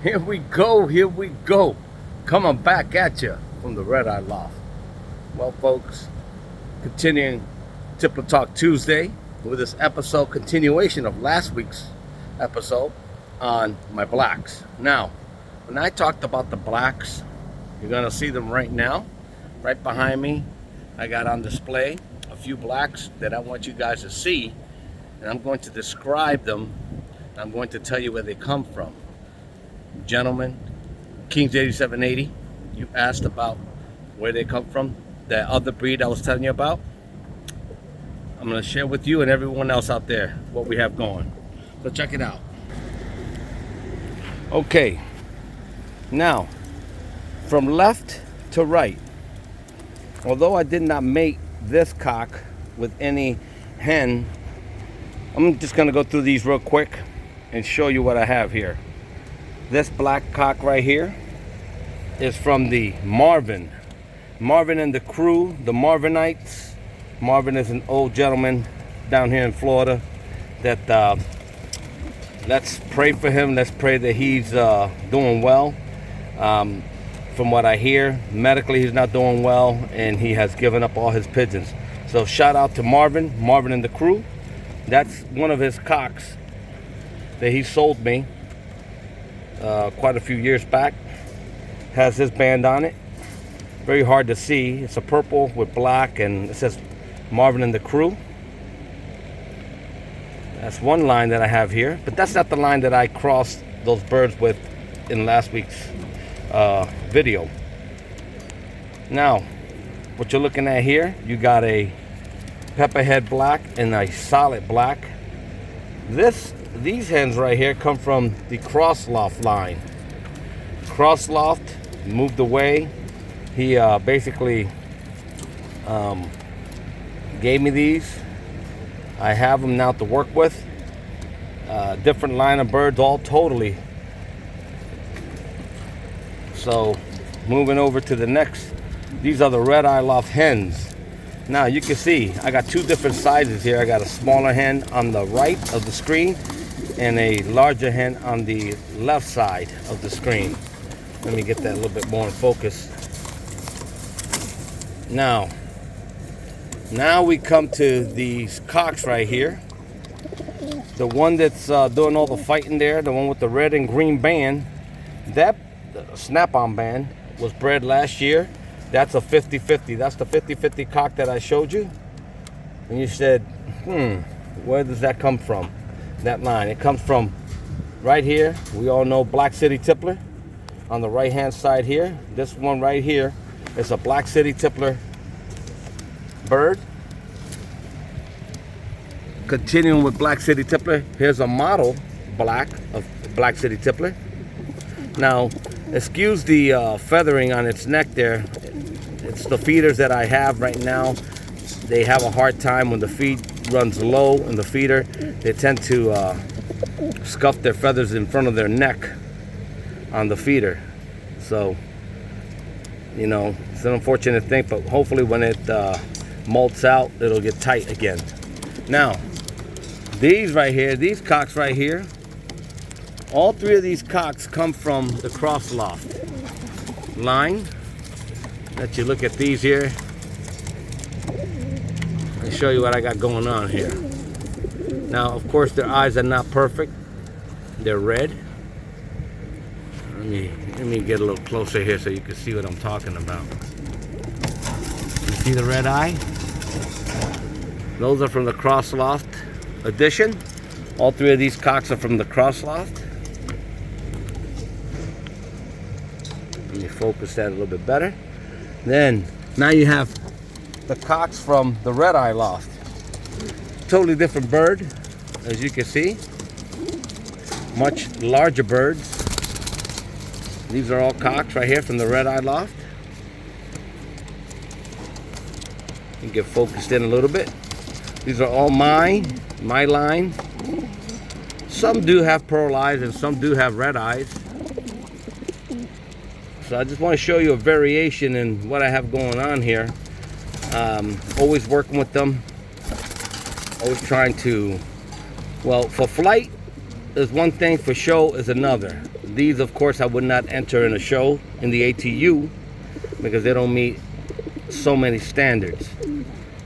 Here we go. Coming back at you from the Red Eye Loft. Well, folks, continuing Tippler Talk Tuesday with this episode, continuation of last week's episode on my blacks. Now, when I talked about the blacks, you're going to see them right now. Right behind me, I got on display a few blacks that I want you guys to see, and I'm going to describe them. I'm going to tell you where they come from. Gentlemen, Kings 8780, you asked about where they come from, that other breed I was telling you about. I'm going to share with you and everyone else out there what we have going. So check it out. Okay, now from left to right, although I did not mate this cock with any hen, I'm just going to go through these real quick and show you what I have here. This black cock right here is from the Marvin and the crew, the Marvinites. Marvin is an old gentleman down here in Florida that let's pray for him. Let's pray that he's doing well. From what I hear, medically he's not doing well, and he has given up all his pigeons. So shout out to Marvin and the crew. That's one of his cocks that he sold me quite a few years back. Has his band on it. Very hard to see. It's a purple with black, and it says Marvin and the crew. That's one line that I have here, but that's not the line that I crossed those birds with in last week's video. Now, what you're looking at here, you got a pepperhead black and a solid black. These hens right here come from the Cross Loft line. Cross Loft moved away. He basically gave me these. I have them now to work with. Different line of birds, all totally. So, moving over to the next. These are the Red Eye Loft hens. Now you can see I got two different sizes here. I got a smaller hen on the right of the screen and a larger hen on the left side of the screen. Let me get that a little bit more in focus. Now we come to these cocks right here. The one that's doing all the fighting there, the one with the red and green band, that snap-on band was bred last year. That's a 50-50. That's the 50-50 cock that I showed you. And you said, where does that come from? That line. It comes from right here. We all know Black City Tippler on the right-hand side here. This one right here is a Black City Tippler bird. Continuing with Black City Tippler, here's a model black of Black City Tippler. Now, excuse the feathering on its neck there. It's the feeders that I have right now. They have a hard time when the feed runs low in the feeder. They tend to scuff their feathers in front of their neck on the feeder. So, you know, it's an unfortunate thing, but hopefully when it molts out, it'll get tight again. Now, these right here, these cocks right here, all three of these cocks come from the Cross Loft line. Let you look at these here and show you what I got going on here. Now, of course, their eyes are not perfect. They're red. Let me get a little closer here so you can see what I'm talking about. You see the red eye? Those are from the Cross Loft edition. All three of these cocks are from the Cross Loft. Let me focus that a little bit better. Then, now you have the cocks from the Red Eye Loft. Totally different bird, as you can see. Much larger birds. These are all cocks right here from the Red Eye Loft. You can get focused in a little bit. These are all my line. Some do have pearl eyes and some do have red eyes. So I just want to show you a variation in what I have going on here. Always working with them. Always trying to, well, for flight, is one thing, for show is another. These, of course, I would not enter in a show in the ATU because they don't meet so many standards.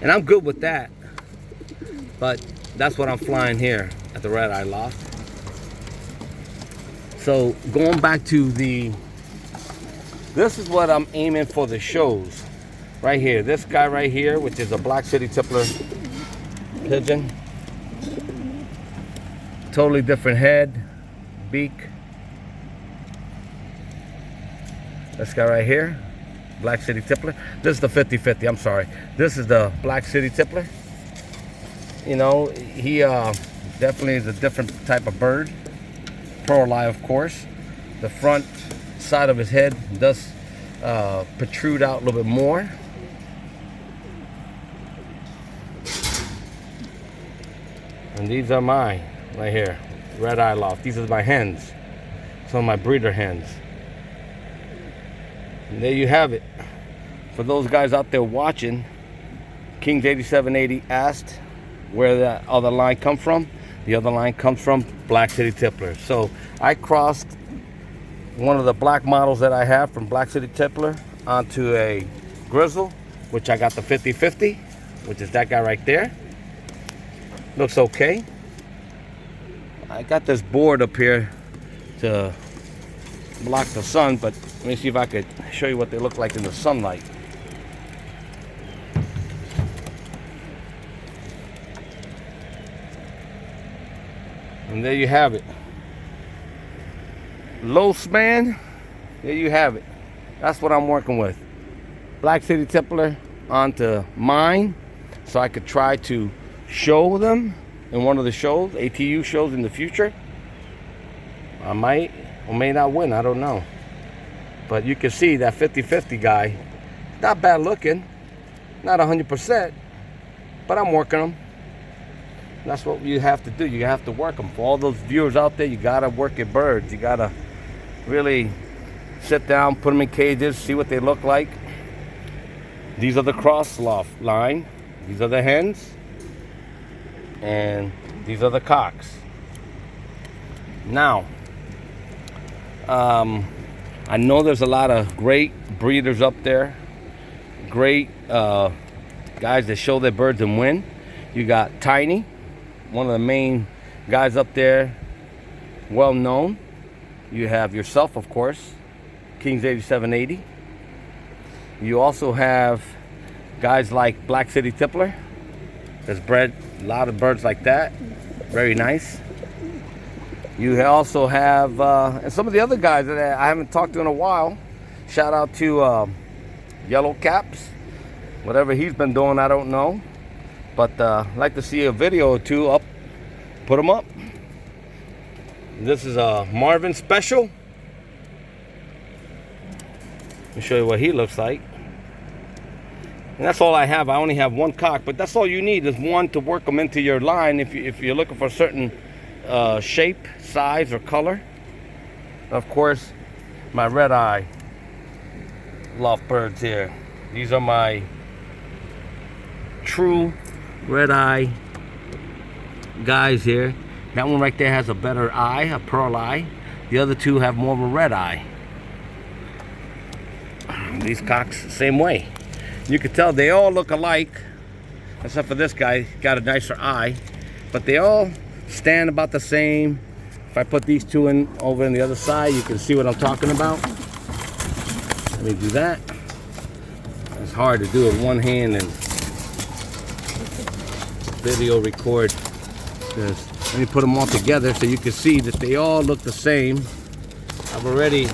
And I'm good with that. But that's what I'm flying here at the Red Eye Loft. So going back to this is what I'm aiming for the shows. Right here, this guy right here, which is a Black City Tippler pigeon. Totally different head, beak. This guy right here, Black City Tippler. This is the 50-50, I'm sorry. This is the Black City Tippler. You know, he definitely is a different type of bird. Pearl eye, of course. The front side of his head does protrude out a little bit more. And these are mine, right here, Red Eye Loft. These are my hens, some of my breeder hens. And there you have it. For those guys out there watching, Kings 8780 asked where that other line come from. The other line comes from Black City Tippler. So I crossed one of the black models that I have from Black City Tippler onto a grizzle, which I got the 50-50, which is that guy right there. Looks okay. I got this board up here to block the sun, but let me see if I could show you what they look like in the sunlight. And there you have it. Low span, there you have it. That's what I'm working with. Black City Tippler onto mine, so I could try to show them in one of the shows, ATU shows in the future. I might or may not win, I don't know. But you can see that 50-50 guy, not bad looking, not 100%, but I'm working them. That's what you have to do. You have to work them. For all those viewers out there, you gotta work your birds. You gotta really sit down, put them in cages, see what they look like. These are the cross loft line. These are the hens. And these are the cocks. Now, I know there's a lot of great breeders up there, great guys that show their birds and win. You got Tiny, one of the main guys up there, well known. You have yourself, of course, Kings 8780. You also have guys like Black City Tippler. There's bred a lot of birds like that. Very nice. You also have and some of the other guys that I haven't talked to in a while. Shout out to Yellow Caps. Whatever he's been doing, I don't know. But I'd like to see a video or two up. Put them up. This is a Marvin special. Let me show you what he looks like. And that's all I have. I only have one cock, but that's all you need is one to work them into your line if you're looking for a certain shape, size, or color. Of course, my Red Eye Loft birds here. These are my true Red Eye guys here. That one right there has a better eye, a pearl eye. The other two have more of a red eye. These cocks, same way. You can tell they all look alike, except for this guy, got a nicer eye. But they all stand about the same. If I put these two in over on the other side, you can see what I'm talking about. Let me do that. It's hard to do it with one hand and video record. Let me put them all together so you can see that they all look the same. I've already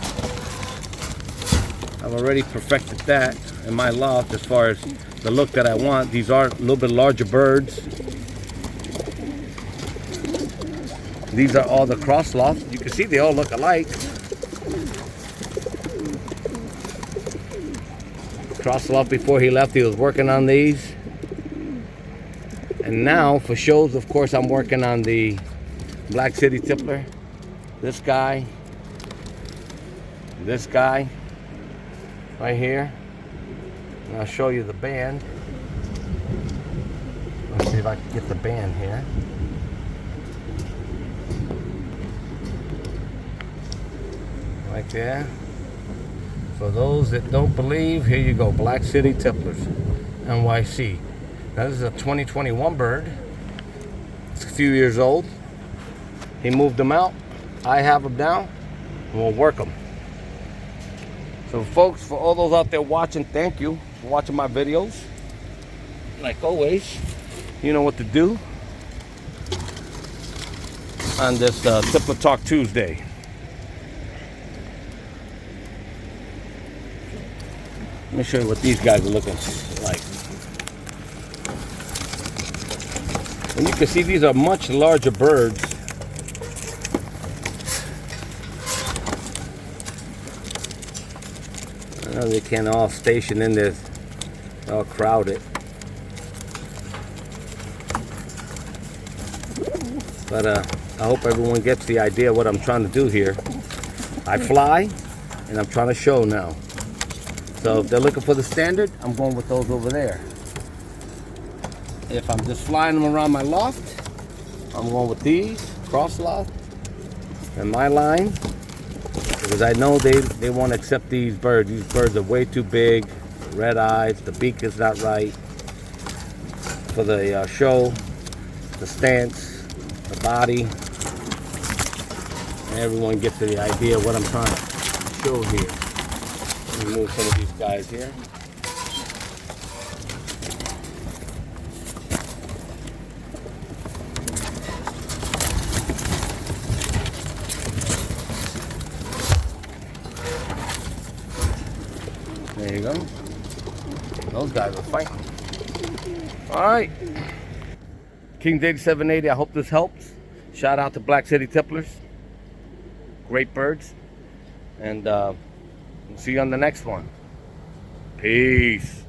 perfected that in my loft as far as the look that I want. These are a little bit larger birds. These are all the cross loft. You can see they all look alike. Cross loft, before he left, he was working on these. And now for shows, of course, I'm working on the Black City Tippler. This guy right here. And I'll show you the band. Let's see if I can get the band here. Right there. For those that don't believe, here you go. Black City Tipplers, NYC. Now this is a 2021 bird. It's a few years old. He moved them out. I have them now, and we'll work them. So folks, for all those out there watching, thank you for watching my videos. Like always, you know what to do on this Tippler Talk Tuesday. Let me show you what these guys are looking like. And you can see these are much larger birds. I know they can't all station in there, all crowded. But I hope everyone gets the idea of what I'm trying to do here. I fly, and I'm trying to show now. So if they're looking for the standard, I'm going with those over there. If I'm just flying them around my loft, I'm going with these, cross loft, and my line, because I know they won't accept these birds. These birds are way too big, red eyes, the beak is not right for the show, the stance, the body, and everyone gets the idea of what I'm trying to show here. Let me move some of these guys here. There you go. Those guys are fighting. All right. King 8780, I hope this helps. Shout out to Black City Tipplers. Great birds. And we'll see you on the next one. Peace.